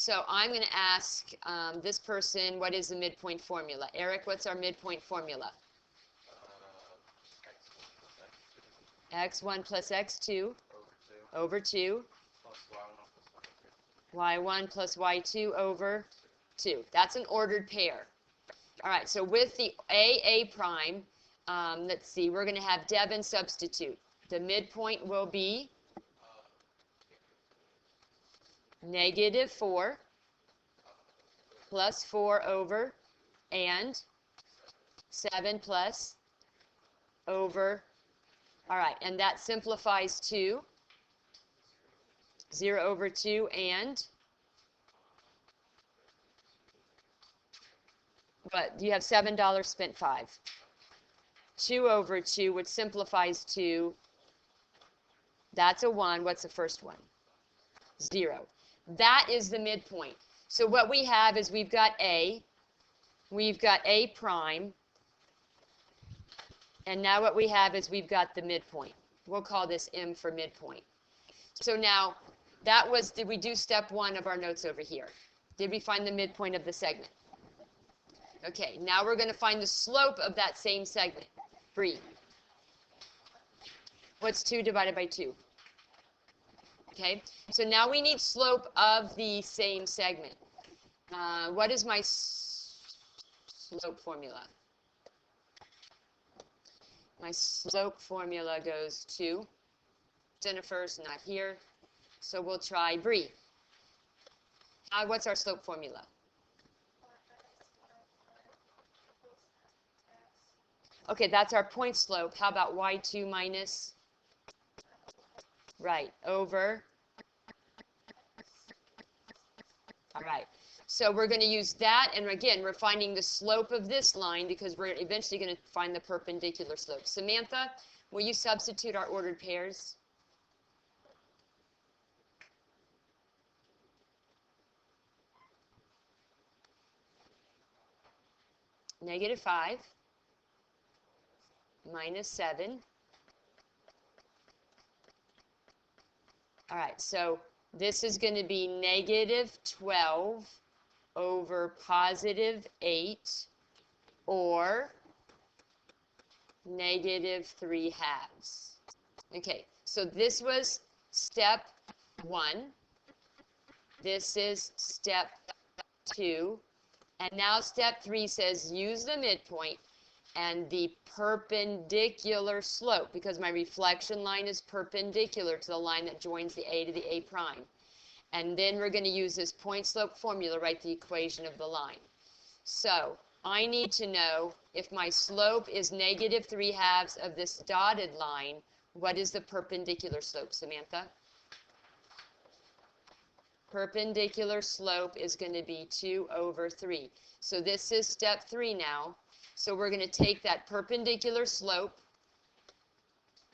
So I'm going to ask this person, what is the midpoint formula? Eric, what's our midpoint formula? X1 plus X2 over 2. Y1 plus Y2 over 2. That's an ordered pair. All right, so with the A prime, let's see, we're going to have Devin substitute. The midpoint will be -4 plus 4 over and 7 plus over. All right, and that simplifies to 0 over 2 and but you have $7 spent 5. 2 over 2, which simplifies to, that's a 1. What's the first one? 0. That is the midpoint. So what we have is we've got A prime, and now what we have is we've got the midpoint. We'll call this M for midpoint. So now, that was, did we do step 1 of our notes over here? Did we find the midpoint of the segment? Okay, now we're going to find the slope of that same segment. Bree. What's 2 divided by 2? Okay, so now we need slope of the same segment. What is my slope formula? My slope formula goes to, Jennifer's not here, so we'll try Bree. What's our slope formula? Okay, that's our point slope. How about y2 minus, right, over, all right. So we're going to use that, and again, we're finding the slope of this line because we're eventually going to find the perpendicular slope. Samantha, will you substitute our ordered pairs? -5 minus 7. All right, so this is going to be -12 over +8 or -3/2. Okay, so this was step 1. This is step 2. And now step 3 says use the midpoint and the perpendicular slope, because my reflection line is perpendicular to the line that joins the A to the A prime. And then we're going to use this point slope formula, write the equation of the line. So I need to know if my slope is -3/2 of this dotted line, what is the perpendicular slope, Samantha? Perpendicular slope is going to be 2 over 3. So this is step 3 now. So we're going to take that perpendicular slope,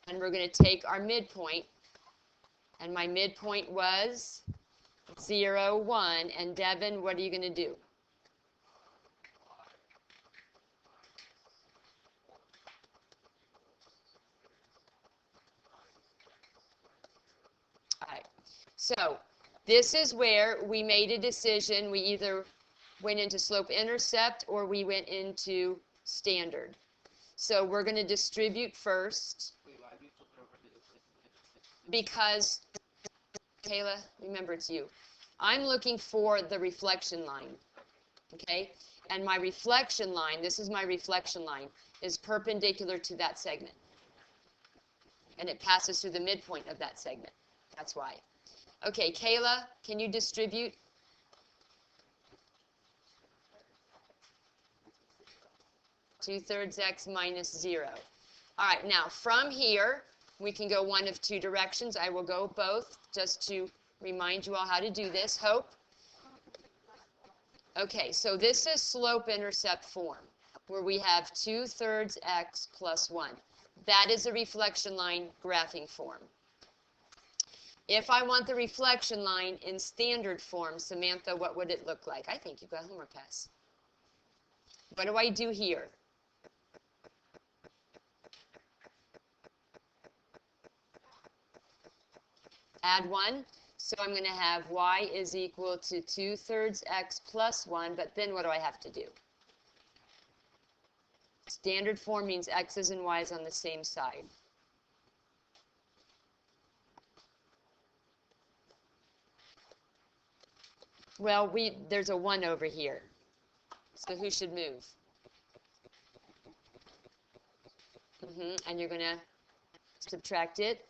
and we're going to take our midpoint, and my midpoint was 0, 1, and Devin, what are you going to do? All right, so this is where we made a decision. We either went into slope intercept or we went into standard. So we're going to distribute first because, Kayla, remember it's you. I'm looking for the reflection line, okay? And my reflection line, this is my reflection line, is perpendicular to that segment. And it passes through the midpoint of that segment. That's why. Okay, Kayla, can you distribute? Two-thirds x minus 0. All right, now from here, we can go one of two directions. I will go both just to remind you all how to do this. Hope? Okay, so this is slope-intercept form, where we have 2/3 x plus 1. That is a reflection line graphing form. If I want the reflection line in standard form, Samantha, what would it look like? I think you've got homework pass. What do I do here? Add 1. So I'm going to have y is equal to 2/3 x plus 1, but then what do I have to do? Standard form means x's and y's on the same side. Well, there's a 1 over here. So who should move? And you're going to subtract it.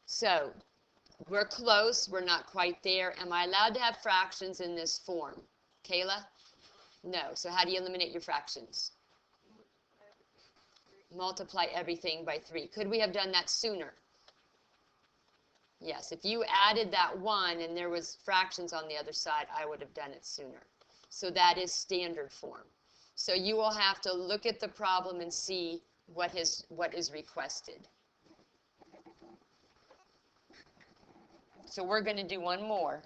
So we're close. We're not quite there. Am I allowed to have fractions in this form? Kayla? No. So how do you eliminate your fractions? Multiply everything by 3. Could we have done that sooner? Yes. If you added that 1 and there was fractions on the other side, I would have done it sooner. So that is standard form. So you will have to look at the problem and see what is requested. So we're going to do one more.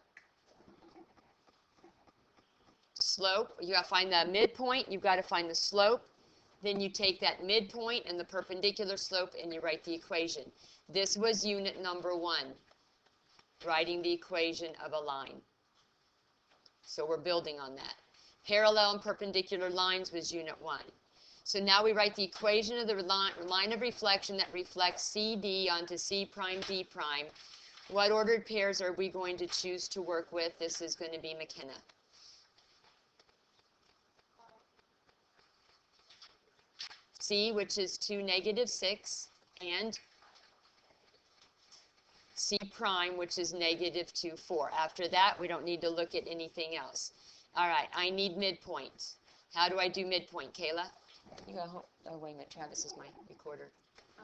Slope, you got to find the midpoint, you've got to find the slope. Then you take that midpoint and the perpendicular slope and you write the equation. This was unit number 1, writing the equation of a line. So we're building on that. Parallel and perpendicular lines was unit 1. So now we write the equation of the line of reflection that reflects CD onto C prime D prime. What ordered pairs are we going to choose to work with? This is going to be McKenna. C, which is 2, -6, and C prime, which is -2, 4. After that, we don't need to look at anything else. All right, I need midpoint. How do I do midpoint, Kayla? You go home. Oh, wait a minute, Travis is my recorder.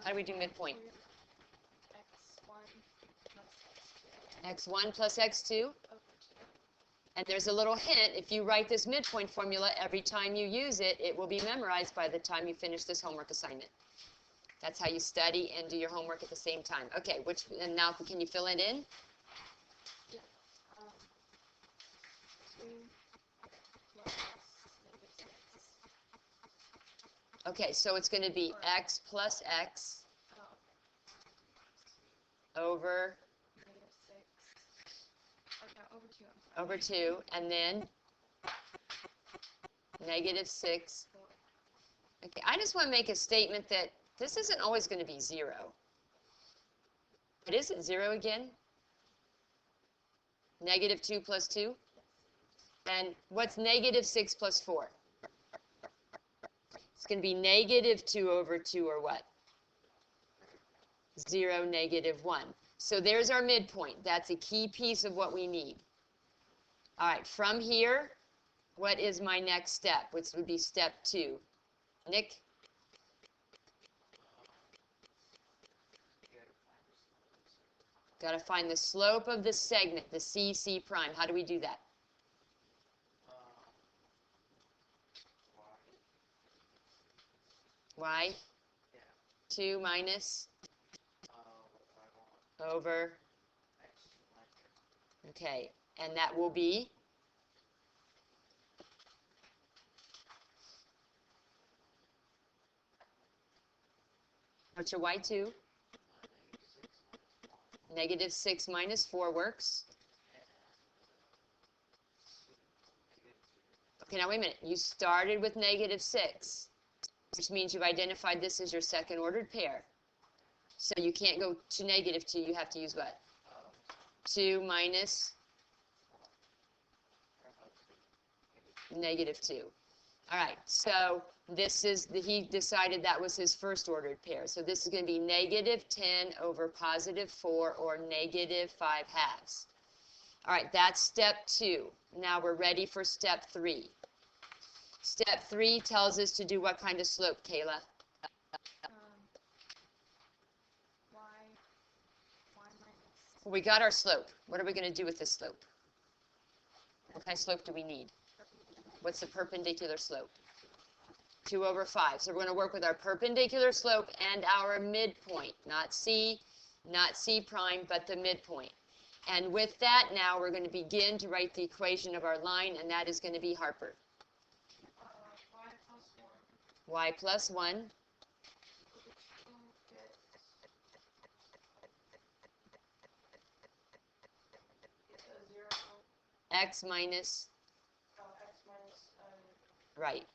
How do we do midpoint? X1 plus X2. And there's a little hint, if you write this midpoint formula, every time you use it, it will be memorized by the time you finish this homework assignment. That's how you study and do your homework at the same time. Okay, and now can you fill it in? Okay, so it's going to be x plus x over 2, and then -6. Okay, I just want to make a statement that this isn't always going to be 0. But is it 0 again? -2 plus 2? And what's -6 plus 4? It's going to be -2 over 2, or what? 0, -1. So there's our midpoint. That's a key piece of what we need. All right, from here, what is my next step, which would be step 2? Nick? Got to find the slope of the segment, the CC prime. How do we do that? Y? 2 minus? Over? Okay, and that will be? What's your Y2? -6 minus 4 works. Okay, now wait a minute. You started with -6, which means you've identified this as your second ordered pair. So you can't go to -2. You have to use what? 2 minus -2. All right, so this is, he decided that was his first ordered pair. So this is going to be -10 over +4, or -5/2. All right, that's step 2. Now we're ready for step 3. Step 3 tells us to do what kind of slope, Kayla? Well, we got our slope. What are we going to do with this slope? What kind of slope do we need? What's the perpendicular slope? 2 over 5. So we're going to work with our perpendicular slope and our midpoint. Not C prime, but the midpoint. And with that, now we're going to begin to write the equation of our line, and that is going to be Harper. Y plus 1 x minus, right.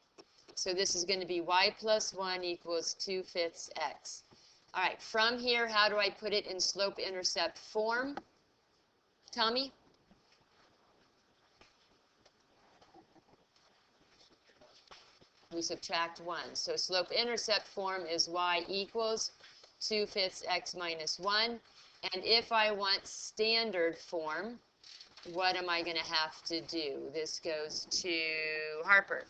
So this is going to be y plus 1 equals 2/5 x. All right, from here, how do I put it in slope-intercept form? Tommy? We subtract 1. So slope-intercept form is y equals 2/5 x minus 1. And if I want standard form, what am I going to have to do? This goes to Harper.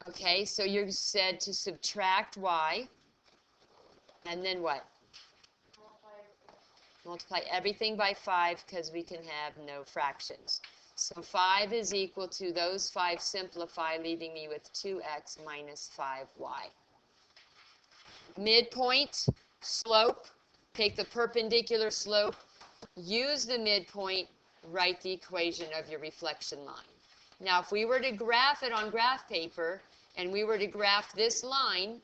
Okay, so you're said to subtract y, and then what? Multiply everything by 5 because we can have no fractions. So 5 is equal to, those 5 simplify, leaving me with 2x minus 5y. Midpoint, slope, take the perpendicular slope, use the midpoint, write the equation of your reflection line. Now, if we were to graph it on graph paper, and we were to graph this line,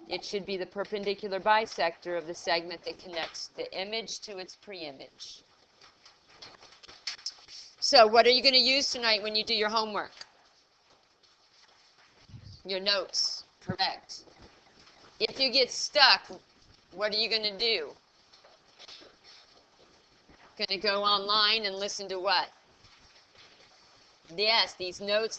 it should be the perpendicular bisector of the segment that connects the image to its pre-image. So what are you going to use tonight when you do your homework? Your notes, correct. If you get stuck, what are you going to do? Going to go online and listen to what? Yes, these notes